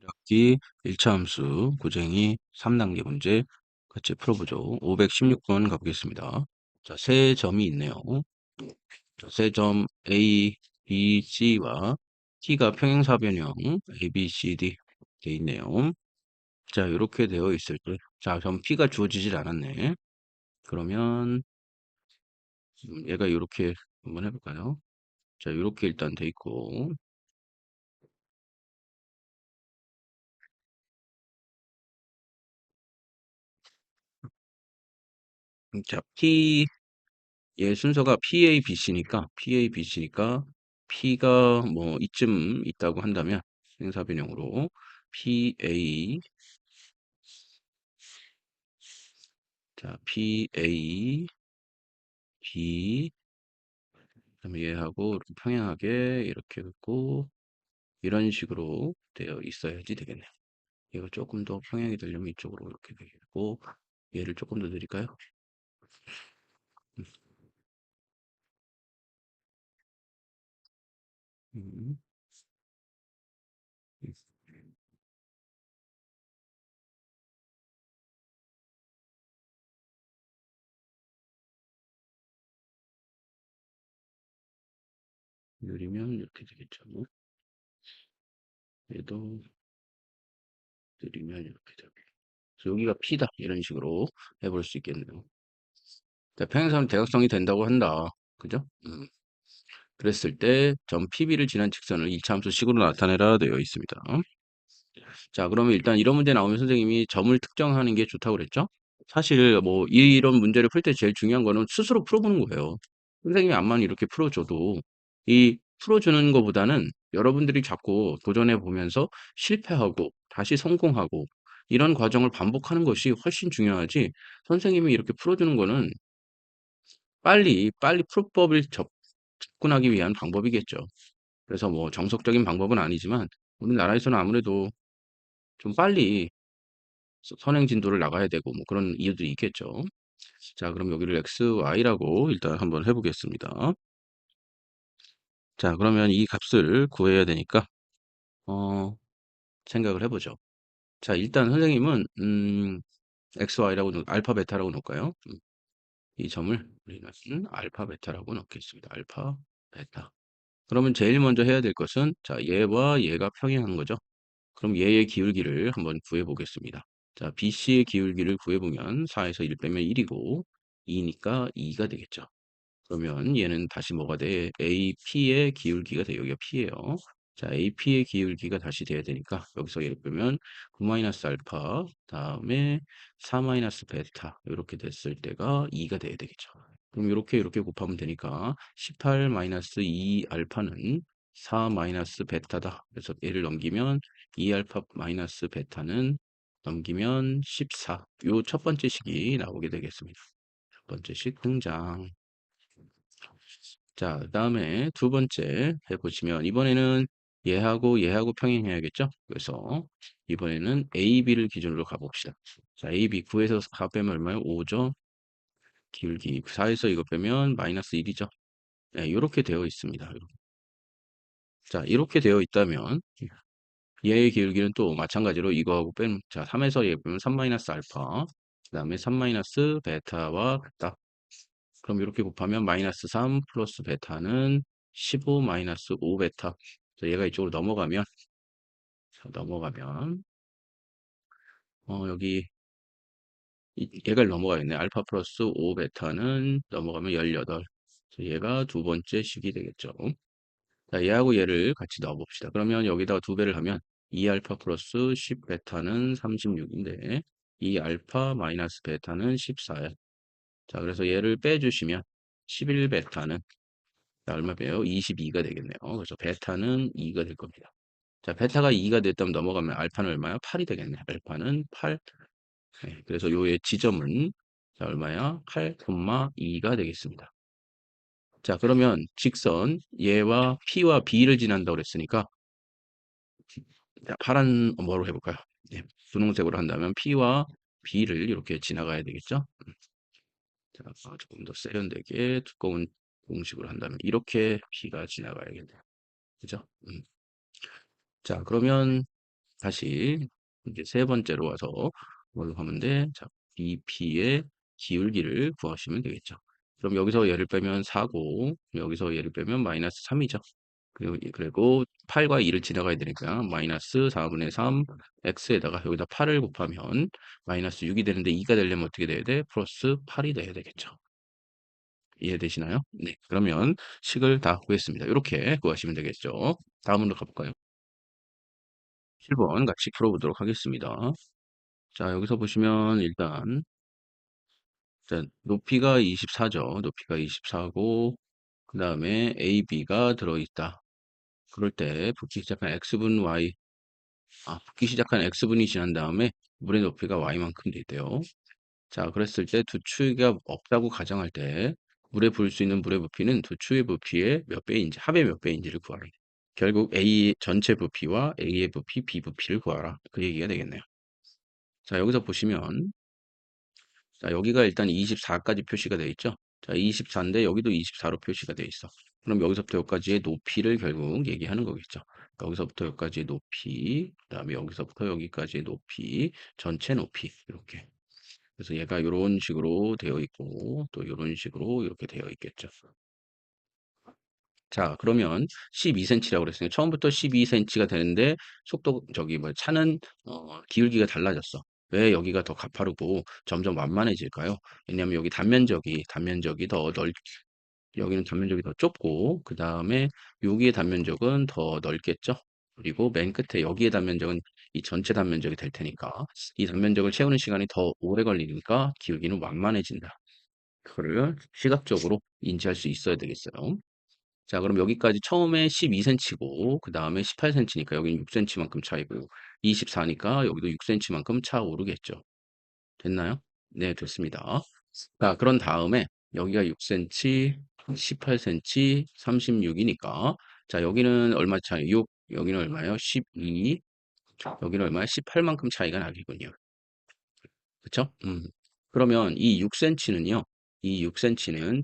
학기 1차 함수 고쟁이 3단계 문제 같이 풀어보죠. 516번 가보겠습니다. 자, 세 점이 있네요. 자, 세 점 A, B, C와 T가 평행사변형 A, B, C, D 돼 있네요. 자, 이렇게 되어 있을 때, 자, 점 P가 주어지질 않았네. 그러면 얘가 이렇게 한번 해볼까요? 자, 이렇게 일단 돼 있고, 자, 얘 순서가 PA, BC니까 P가 뭐 이쯤 있다고 한다면 행사변형으로 PA, 자 PA, B, 그다음에 얘하고 이렇게 평행하게 이렇게 긋고 이런 식으로 되어 있어야지 되겠네요. 얘가 조금 더 평행이 되려면 이쪽으로 이렇게 되겠고 얘를 조금 더 드릴까요? 음, 음, 느리면 이렇게 되겠죠. 얘도 느리면 이렇게 되고. 그래서 여기가 P다 이런 식으로 해볼 수 있겠네요. 자, 평행선은 대각선이 된다고 한다. 그죠? 그랬을 때 점 PB를 지난 직선을 1차 함수식으로 나타내라 되어 있습니다. 자, 그러면 일단 이런 문제 나오면 선생님이 점을 특정하는 게 좋다고 그랬죠? 사실 뭐 이런 문제를 풀 때 제일 중요한 거는 스스로 풀어보는 거예요. 선생님이 암만 이렇게 풀어줘도 이 풀어주는 것보다는 여러분들이 자꾸 도전해 보면서 실패하고 다시 성공하고 이런 과정을 반복하는 것이 훨씬 중요하지 선생님이 이렇게 풀어주는 거는 빨리 풀법을 접근하기 위한 방법이겠죠. 그래서 뭐 정석적인 방법은 아니지만 우리나라에서는 아무래도 좀 빨리 선행 진도를 나가야 되고 뭐 그런 이유들이 있겠죠. 자, 그럼 여기를 x, y라고 일단 한번 해보겠습니다. 자, 그러면 이 값을 구해야 되니까 어, 생각을 해보죠. 자, 일단 선생님은 x, y라고 알파, 베타라고 놓을까요? 이 점을 우리는 알파, 베타라고 넣겠습니다. 알파, 베타. 그러면 제일 먼저 해야 될 것은 자, 얘와 얘가 평행한 거죠. 그럼 얘의 기울기를 한번 구해 보겠습니다. 자, BC의 기울기를 구해보면 4에서 1 빼면 1이고 2니까 2가 되겠죠. 그러면 얘는 다시 뭐가 돼? AP의 기울기가 돼. 여기가 P예요. 자, AP의 기울기가 다시 돼야 되니까 여기서 예를 들면 9-알파 다음에 4-베타 이렇게 됐을 때가 2가 돼야 되겠죠. 그럼 이렇게 곱하면 되니까 18-2 알파는 4 베타다. 그래서 얘를 넘기면 2 알파 마이너스 베타는 넘기면 14. 요 첫 번째 식이 나오게 되겠습니다. 첫 번째 식 등장. 자, 그다음에 두 번째 해보시면 이번에는 얘하고 평행해야겠죠? 그래서 이번에는 AB를 기준으로 가봅시다. 자, AB 9에서 4 빼면 얼마예요? 5죠? 기울기 4에서 이거 빼면 마이너스 1이죠? 네, 이렇게 되어 있습니다. 자, 이렇게 되어 있다면 얘의 기울기는 또 마찬가지로 이거하고 빼면 자, 3에서 얘 빼면 3 알파 그 다음에 3 베타와 같다. 그럼 이렇게 곱하면 마이너스 3 플러스 베타는 15 마이너스 5 베타. 자, 얘가 이쪽으로 넘어가면, 자, 넘어가면, 여기, 얘가 넘어가겠네. 알파 플러스 5 베타는 넘어가면 18. 그래서 얘가 두 번째 식이 되겠죠. 자, 얘하고 얘를 같이 넣어봅시다. 그러면 여기다가 두 배를 하면 2 알파 플러스 10 베타는 36인데, 2 알파 마이너스 베타는 14야. 자, 그래서 얘를 빼주시면 11 베타는 자, 얼마 빼요? 22가 되겠네요. 그래서 베타는 2가 될 겁니다. 자, 베타가 2가 됐다면 넘어가면 알파는 얼마야? 8이 되겠네. 알파는 8. 네, 그래서 요의 지점은 자, 얼마야? 8,2가 되겠습니다. 자, 그러면 직선 얘와 P와 B를 지난다고 그랬으니까 자, 파란 뭐로 해볼까요? 네, 분홍색으로 한다면 P와 B를 이렇게 지나가야 되겠죠? 자, 조금 더 세련되게 두꺼운 공식으로 한다면 이렇게 P가 지나가야겠네요. 그죠? 자, 그러면 다시 이제 세 번째로 와서 뭘로 하면 돼? 자, BP의 기울기를 구하시면 되겠죠. 그럼 여기서 얘를 빼면 4고 여기서 얘를 빼면 마이너스 3이죠. 그리고 8과 2를 지나가야 되니까 마이너스 4분의 3 x에다가 여기다 8을 곱하면 마이너스 6이 되는데 2가 되려면 어떻게 돼야 돼? 플러스 8이 돼야 되겠죠. 이해되시나요? 네. 그러면 식을 다 구했습니다. 이렇게 구하시면 되겠죠. 다음으로 가볼까요? 7번 같이 풀어보도록 하겠습니다. 자, 여기서 보시면 일단 자, 높이가 24죠. 높이가 24고 그 다음에 AB가 들어있다. 그럴 때 붙기 시작한 X분 Y 붙기 시작한 X분이 지난 다음에 물의 높이가 Y만큼 돼 있대요. 자, 그랬을 때 두 추위가 없다고 가정할 때 물에 부을 수 있는 물의 부피는 두 추의 부피의 몇 배인지 합의 몇 배인지를 구하라. 결국 A 전체 부피와 A의 부피, B 부피를 구하라. 그 얘기가 되겠네요. 자, 여기서 보시면 자, 여기가 일단 24까지 표시가 되어 있죠. 자, 24인데 여기도 24로 표시가 되어 있어. 그럼 여기서부터 여기까지의 높이를 결국 얘기하는 거겠죠. 여기서부터 여기까지의 높이, 그다음에 여기서부터 여기까지의 높이, 전체 높이 이렇게. 그래서 얘가 이런 식으로 되어 있고 또 이런 식으로 이렇게 되어 있겠죠. 자, 그러면 12cm라고 그랬으니까 처음부터 12cm가 되는데 속도 저기 뭐 차는 기울기가 달라졌어. 왜 여기가 더 가파르고 점점 완만해질까요? 왜냐하면 여기 단면적이 더 여기는 단면적이 더 좁고 그 다음에 여기의 단면적은 더 넓겠죠. 그리고 맨 끝에 여기의 단면적은 이 전체 단면적이 될 테니까 이 단면적을 채우는 시간이 더 오래 걸리니까 기울기는 완만해진다. 그거를 시각적으로 인지할 수 있어야 되겠어요. 자, 그럼 여기까지 처음에 12cm고, 그 다음에 18cm니까 여기는 6cm만큼 차이고, 24니까 여기도 6cm만큼 차 오르겠죠. 됐나요? 네, 됐습니다. 자, 그런 다음에 여기가 6cm, 18cm, 36이니까, 자, 여기는 얼마 차이? 6, 여기는 얼마예요? 12, 여기는 얼마예요? 18만큼 차이가 나겠군요. 그쵸? 그러면 이 6cm는요, 이 6cm는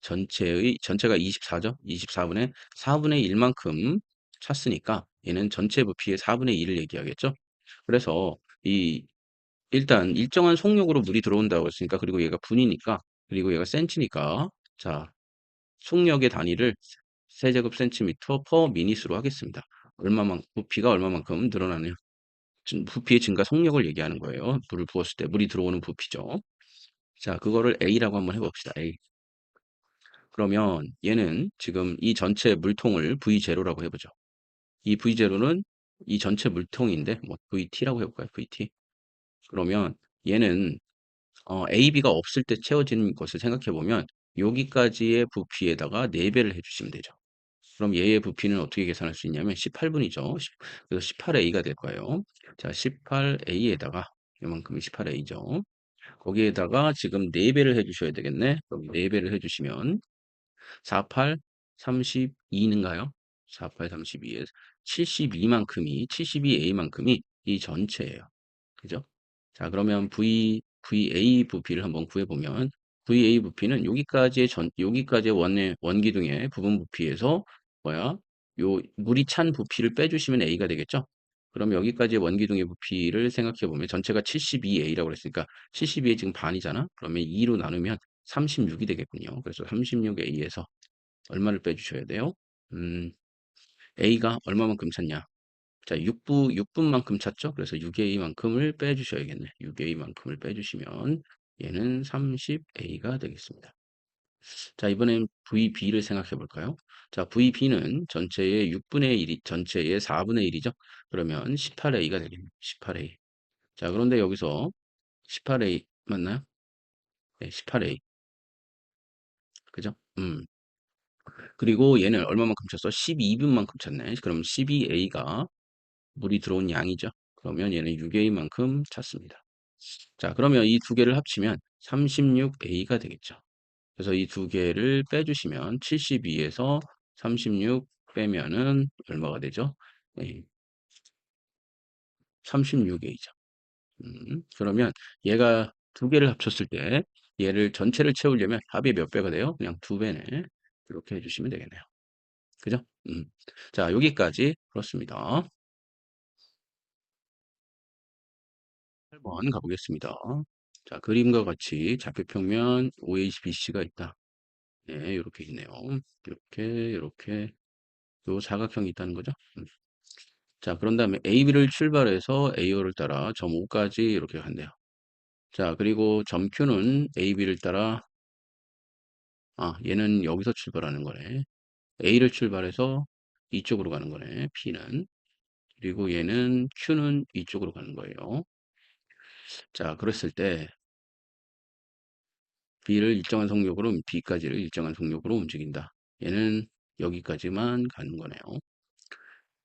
전체가 24죠? 24분의 4분의 1만큼 찼으니까 얘는 전체 부피의 4분의 1을 얘기하겠죠? 그래서 이 일단 일정한 속력으로 물이 들어온다고 했으니까 그리고 얘가 분이니까 그리고 얘가 센치니까 자 속력의 단위를 세제곱 센티미터 퍼 미닛으로 하겠습니다. 부피가 얼마만큼 늘어나느냐 부피의 증가 속력을 얘기하는 거예요. 물을 부었을 때 물이 들어오는 부피죠. 자, 그거를 A라고 한번 해봅시다. A. 그러면 얘는 지금 이 전체 물통을 V0라고 해보죠. 이 V0는 이 전체 물통인데 뭐 VT라고 해볼까요? VT. 그러면 얘는 AB가 없을 때 채워지는 것을 생각해 보면 여기까지의 부피에다가 4배를 해주시면 되죠. 그럼 얘의 부피는 어떻게 계산할 수 있냐면 18분이죠. 그래서 18A가 될 거예요. 자, 18A에다가 이만큼이 18A죠. 거기에다가 지금 4배를 해주셔야 되겠네. 그럼 4배를 해주시면 48, 32인가요? 48, 32에 72A만큼이 이 전체예요. 그죠? 자, 그러면 VA 부피를 한번 구해보면 VA 부피는 여기까지의 원기둥의 부분 부피에서 뭐야? 요 물이 찬 부피를 빼주시면 A가 되겠죠? 그럼 여기까지의 원기둥의 부피를 생각해보면 전체가 72A라고 그랬으니까 72의 지금 반이잖아? 그러면 2로 나누면 36이 되겠군요. 그래서 36A에서 얼마를 빼주셔야 돼요? 음, A가 얼마만큼 찼냐? 자, 6분만큼 찼죠? 그래서 6A만큼을 빼주셔야겠네. 6A만큼을 빼주시면 얘는 30A가 되겠습니다. 자, 이번엔 VB를 생각해 볼까요? 자, VB는 전체의 6분의 1이, 전체의 4분의 1이죠? 그러면 18A가 되겠네요. 18A. 자, 그런데 여기서 18A 맞나요? 네, 18A. 그죠? 그리고 얘는 얼마만큼 찼어? 12분만큼 찼네. 그럼 12A가 물이 들어온 양이죠. 그러면 얘는 6A만큼 찼습니다. 자, 그러면 이 두 개를 합치면 36A가 되겠죠. 그래서 이 두 개를 빼주시면 72에서 36 빼면은 얼마가 되죠? 네, 36A죠. 그러면 얘가 두 개를 합쳤을 때 얘를 전체를 채우려면 합이 몇 배가 돼요? 그냥 두 배네. 이렇게 해주시면 되겠네요. 그죠? 자, 여기까지 그렇습니다. 8번 가보겠습니다. 자, 그림과 같이 좌표평면 OHBC가 있다. 네, 이렇게 있네요. 이렇게 요 사각형이 있다는 거죠. 자, 그런 다음에 AB를 출발해서 AO를 따라 점 O까지 이렇게 간대요. 자, 그리고 점 Q는 AB를 따라, 얘는 여기서 출발하는 거네. A를 출발해서 이쪽으로 가는 거네. P는. 그리고 얘는 Q는 이쪽으로 가는 거예요. 자, 그랬을 때 B를 일정한 속력으로, B까지를 일정한 속력으로 움직인다. 얘는 여기까지만 가는 거네요.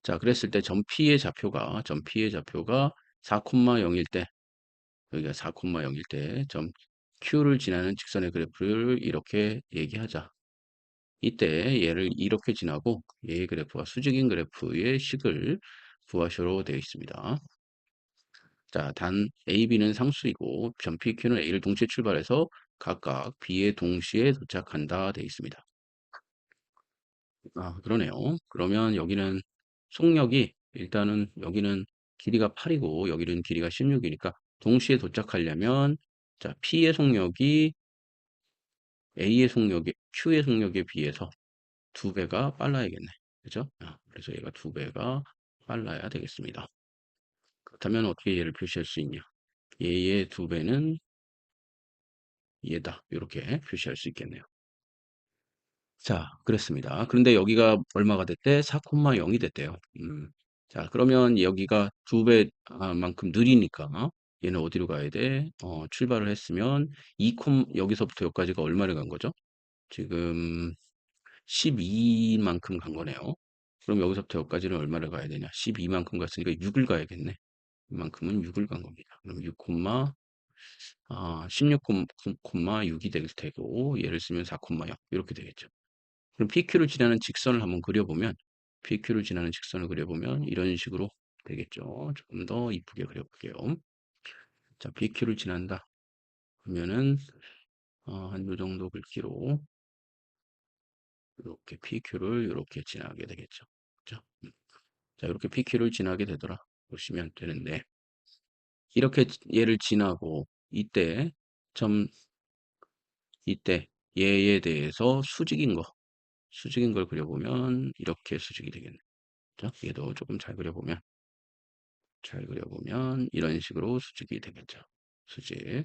자, 그랬을 때 점 P의 좌표가 4,0일 때, 여기가 4,0일 때, 점 Q를 지나는 직선의 그래프를 이렇게 얘기하자. 이때 얘를 이렇게 지나고 얘의 그래프와 수직인 그래프의 식을 구하시로 되어 있습니다. 자, 단 A, B는 상수이고 점 P, Q는 A를 동시에 출발해서 각각 B에 동시에 도착한다 되어 있습니다. 그러네요. 그러면 여기는 속력이 일단은 여기는 길이가 8이고 여기는 길이가 16이니까 동시에 도착하려면 자, P의 속력이 A의 속력에 Q의 속력에 비해서 2배가 빨라야겠네. 그죠? 그래서 얘가 2배가 빨라야 되겠습니다. 그렇다면 어떻게 얘를 표시할 수 있냐? 얘의 2배는 얘다. 이렇게 표시할 수 있겠네요. 자, 그랬습니다. 그런데 여기가 얼마가 됐대? 4,0이 됐대요. 자, 그러면 여기가 2배 만큼 느리니까 얘는 어디로 가야 돼? 출발을 했으면 여기서부터 여기까지가 얼마를 간 거죠? 지금 12만큼 간 거네요. 그럼 여기서부터 여기까지는 얼마를 가야 되냐? 12만큼 갔으니까 6을 가야겠네. 이만큼은 6을 간 겁니다. 그럼 16,6이 될 테고 얘를 쓰면 4,0 이렇게 되겠죠. 그럼 PQ를 지나는 직선을 한번 그려보면 PQ를 지나는 직선을 그려보면 이런 식으로 되겠죠. 조금 더 이쁘게 그려볼게요. 자, PQ를 지난다. 그러면은 한 요 정도 글귀로 이렇게 PQ를 이렇게 지나게 되겠죠. 그죠? 자, 이렇게 PQ를 지나게 되더라. 보시면 되는데 이렇게 얘를 지나고 점 이때 얘에 대해서 수직인 걸 그려보면 이렇게 수직이 되겠네. 죠 얘도 조금 잘 그려보면 이런 식으로 수직이 되겠죠. 수직.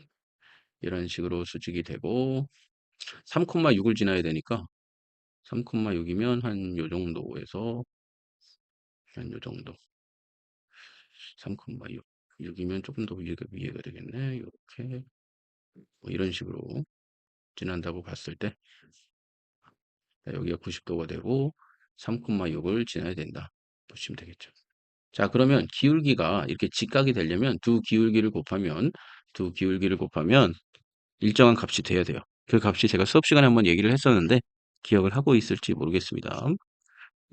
이런 식으로 수직이 되고 3,6을 지나야 되니까 3,6이면 한 요 정도에서 한 요 정도. 3,6. 6이면 조금 더 위에가 되겠네. 이렇게 뭐 이런 식으로 지난다고 봤을 때 여기가 90도가 되고 3,6을 지나야 된다. 보시면 되겠죠. 자, 그러면 기울기가 이렇게 직각이 되려면 두 기울기를 곱하면 일정한 값이 돼야 돼요. 그 값이 제가 수업 시간에 한번 얘기를 했었는데 기억을 하고 있을지 모르겠습니다.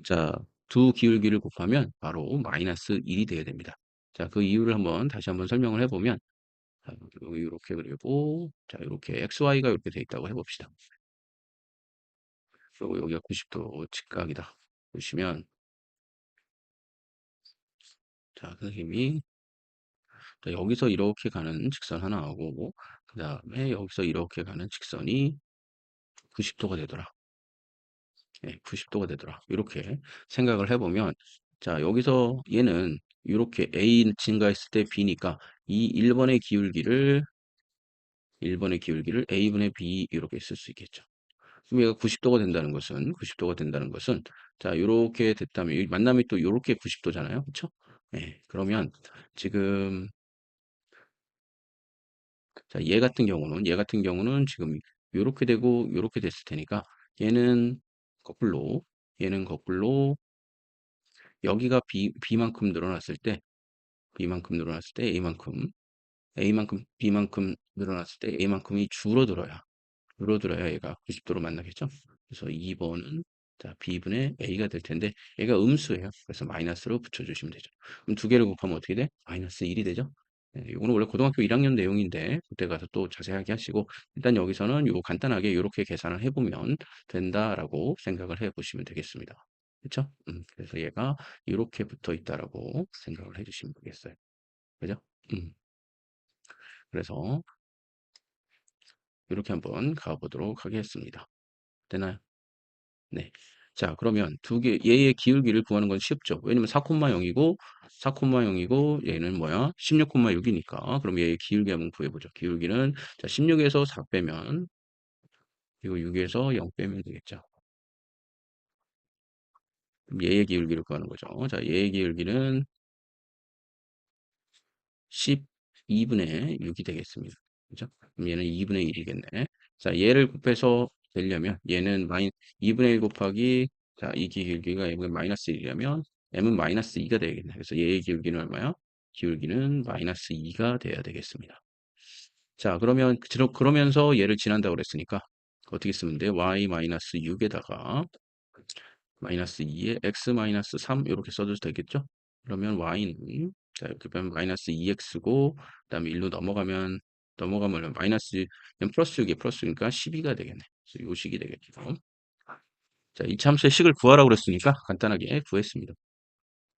자, 두 기울기를 곱하면 바로 마이너스 1이 돼야 됩니다. 자, 그 이유를 다시 한번 설명을 해보면 자, 여기 이렇게 그리고 자, 이렇게 XY가 이렇게 돼 있다고 해봅시다. 그리고 여기가 90도 직각이다. 보시면 자, 선생님이 자, 여기서 이렇게 가는 직선 하나 하고 그 다음에 여기서 이렇게 가는 직선이 90도가 되더라. 네, 90도가 되더라. 이렇게 생각을 해보면 자, 여기서 얘는 이렇게 A 증가했을 때 B니까 이 1번의 기울기를 A분의 B 이렇게 쓸 수 있겠죠. 그럼 얘가 90도가 된다는 것은 자, 이렇게 됐다면 이 만남이 또 이렇게 90도잖아요. 그렇죠? 네, 그러면 지금 자, 얘 같은 경우는 지금 요렇게 되고 요렇게 됐을 테니까 얘는 거꾸로 얘는 거꾸로 여기가 B만큼 늘어났을 때 A만큼 B만큼 늘어났을 때 A만큼이 줄어들어야 얘가 90도로 만나겠죠? 그래서 2번은 자, B분의 A가 될 텐데 얘가 음수예요. 그래서 마이너스로 붙여주시면 되죠. 그럼 두 개를 곱하면 어떻게 돼? 마이너스 1이 되죠? 네, 이거는 원래 고등학교 1학년 내용인데 그때 가서 또 자세하게 하시고 일단 여기서는 요 간단하게 이렇게 계산을 해보면 된다라고 생각을 해보시면 되겠습니다. 그렇죠? 그래서 얘가 이렇게 붙어 있다라고 생각을 해주시면 되겠어요. 그죠? 음. 그래서 이렇게 한번 가보도록 하겠습니다. 되나요? 네. 자, 그러면 두 개, 얘의 기울기를 구하는 건 쉽죠. 왜냐면 4,0이고, 4,0이고, 얘는 뭐야? 16,6이니까. 그럼 얘의 기울기 한번 구해보죠. 기울기는, 자, 16에서 4 빼면, 그리고 6에서 0 빼면 되겠죠. 그럼 얘의 기울기를 구하는 거죠. 자, 얘의 기울기는 12분의 6이 되겠습니다. 그죠? 그럼 얘는 2분의 1이겠네. 자, 얘를 곱해서 되려면 얘는 2분의 1 곱하기 자, 이 기울기가 m은 마이너스 1이라면 m은 마이너스 2가 되겠네. 그래서 얘의 기울기는 얼마야? 기울기는 마이너스 2가 돼야 되겠습니다. 자, 그러면서 얘를 지난다고 그랬으니까 어떻게 쓰면 돼? y 마이너스 6에다가 마이너스 2에 x 마이너스 3 이렇게 써도 되겠죠? 그러면 y는 자 이렇게 빼면 마이너스 2x고 그다음에 1로 넘어가면 마이너스 그냥 플러스 6이 플러스니까 12가 되겠네. 그래서 요 식이 되겠죠. 자, 이참수의 식을 구하라고 그랬으니까 간단하게 구했습니다.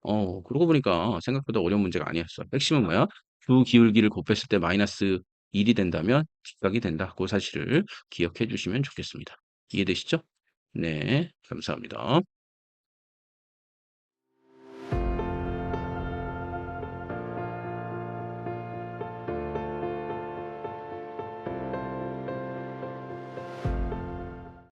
그러고 보니까 생각보다 어려운 문제가 아니었어. 핵심은 뭐야? 두 기울기를 곱했을 때 마이너스 1이 된다면 직각이 된다. 그 사실을 기억해 주시면 좋겠습니다. 이해되시죠? 네, 감사합니다.